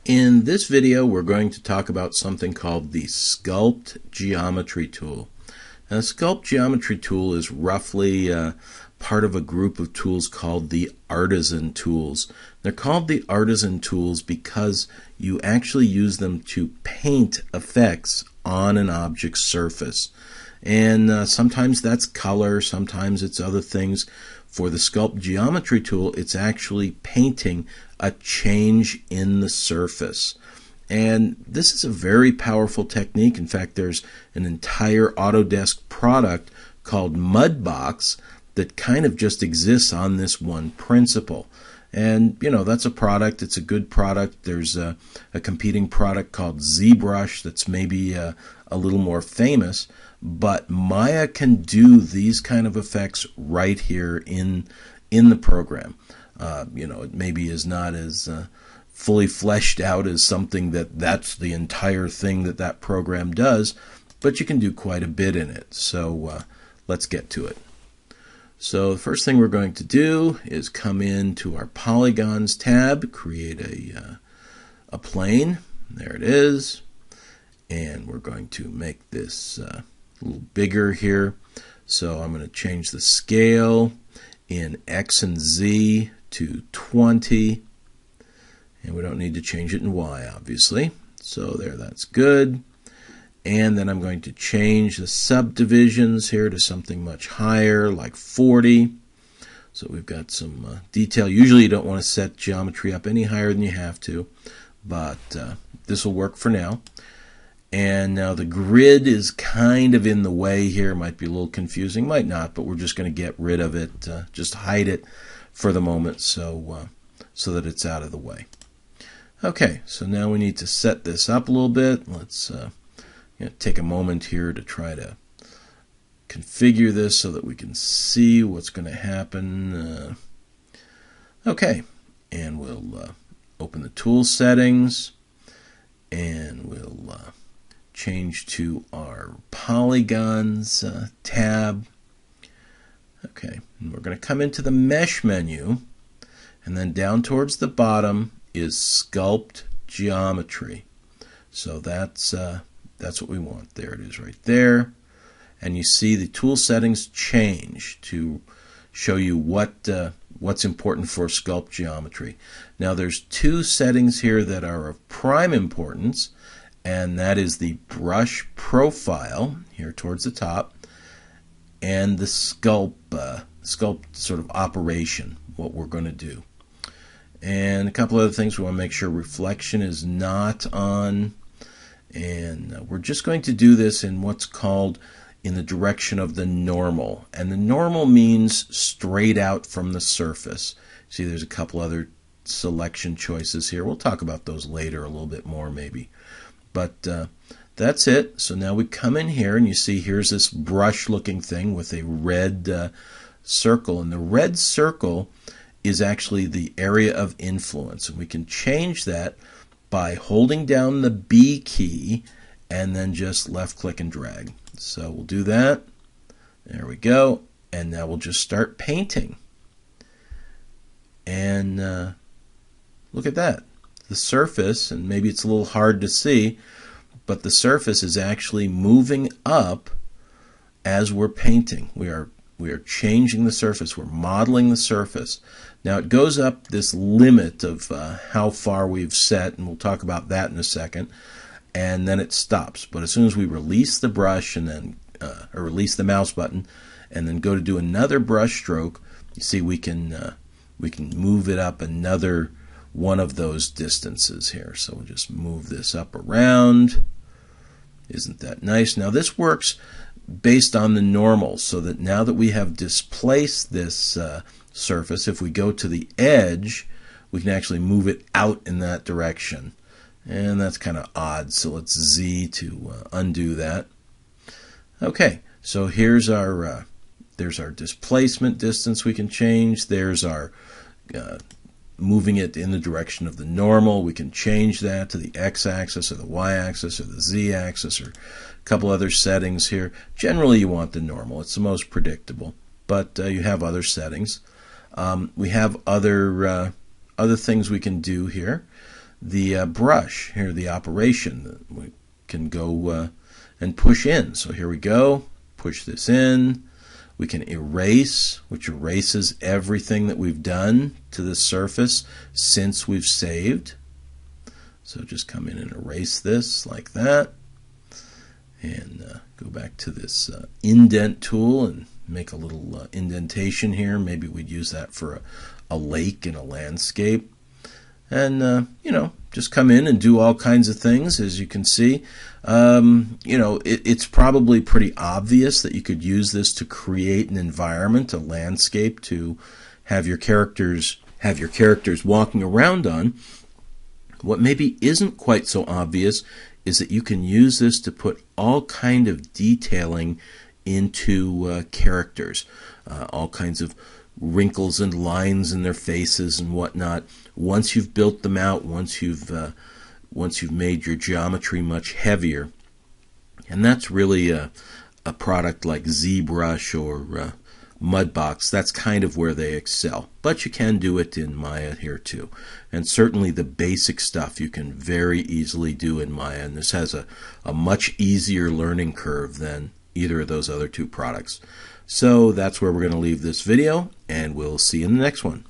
In this video, we're going to talk about something called the Sculpt Geometry Tool. Now, the Sculpt Geometry Tool is roughly part of a group of tools called the Artisan Tools. They're called the Artisan Tools because you actually use them to paint effects on an object's surface. And sometimes that's color, sometimes it's other things. For the Sculpt Geometry Tool, it's actually painting a change in the surface. And this is a very powerful technique. In fact, there's an entire Autodesk product called Mudbox that kind of just exists on this one principle. And, you know, that's a product. It's a good product. There's a competing product called ZBrush that's maybe a little more famous. But Maya can do these kind of effects right here in the program. You know, it maybe is not as fully fleshed out as something that's the entire thing that program does, but you can do quite a bit in it. So let's get to it. So the first thing we're going to do is come into our Polygons tab, create a plane. There it is. And we're going to make this a little bigger here. So I'm going to change the scale in X and Z to 20. And we don't need to change it in Y, obviously. So there, that's good. And then I'm going to change the subdivisions here to something much higher, like 40. So we've got some detail. Usually you don't want to set geometry up any higher than you have to, but this will work for now. And now the grid is kind of in the way here. Might be a little confusing, might not, but we're just going to get rid of it, just hide it for the moment so that it's out of the way. Okay, so now we need to set this up a little bit. Let's take a moment here to try to configure this so that we can see what's going to happen. Okay, and we'll open the tool settings, and we'll change to our Polygons tab. Okay, and we're going to come into the Mesh menu, and then down towards the bottom is Sculpt Geometry. So that's what we want. There it is right there. And you see the tool settings change to show you what's important for Sculpt Geometry. Now there's two settings here that are of prime importance, and that is the brush profile here towards the top and the sculpt sort of operation, what we're going to do. And a couple other things, we want to make sure reflection is not on. And we're just going to do this in what's called in the direction of the normal. And the normal means straight out from the surface. See, there's a couple other selection choices here. We'll talk about those later a little bit more maybe. But that's it. So now we come in here and you see here's this brush looking thing with a red circle. And the red circle is actually the area of influence. And we can change that by holding down the B key and then just left click and drag. So we'll do that. There we go. And now we'll just start painting. And look at that. The surface, and maybe it's a little hard to see, but the surface is actually moving up as we're painting. We are changing the surface. We're modeling the surface. Now it goes up this limit of how far we've set, and we'll talk about that in a second, and then it stops. But as soon as we release the brush and then or release the mouse button and then go to do another brush stroke, you see we can move it up another one of those distances here. So we'll just move this up around. Isn't that nice? Now this works based on the normal, so that now that we have displaced this surface, if we go to the edge, we can actually move it out in that direction. And that's kind of odd, so let's Z to undo that. Okay, so here's our there's our displacement distance we can change. There's our moving it in the direction of the normal. We can change that to the x-axis or the y-axis or the z-axis or a couple other settings here. Generally you want the normal. It's the most predictable, but you have other settings. We have other things we can do here. the brush. Here, the operation. We can go and push in. So here we go. Push this in. We can erase, which erases everything that we've done to the surface since we've saved. So just come in and erase this like that. And go back to this indent tool and make a little indentation here. Maybe we'd use that for a lake in a landscape. And, just come in and do all kinds of things, as you can see. It's probably pretty obvious that you could use this to create an environment, a landscape, to have your characters walking around on. What maybe isn't quite so obvious is that you can use this to put all kind of detailing into characters, all kinds of wrinkles and lines in their faces and whatnot. Once you've built them out, once you've made your geometry much heavier, and that's really a product like ZBrush or Mudbox. That's kind of where they excel. But you can do it in Maya here too. And certainly the basic stuff you can very easily do in Maya. And this has a much easier learning curve than either of those other two products. So that's where we're going to leave this video, and we'll see you in the next one.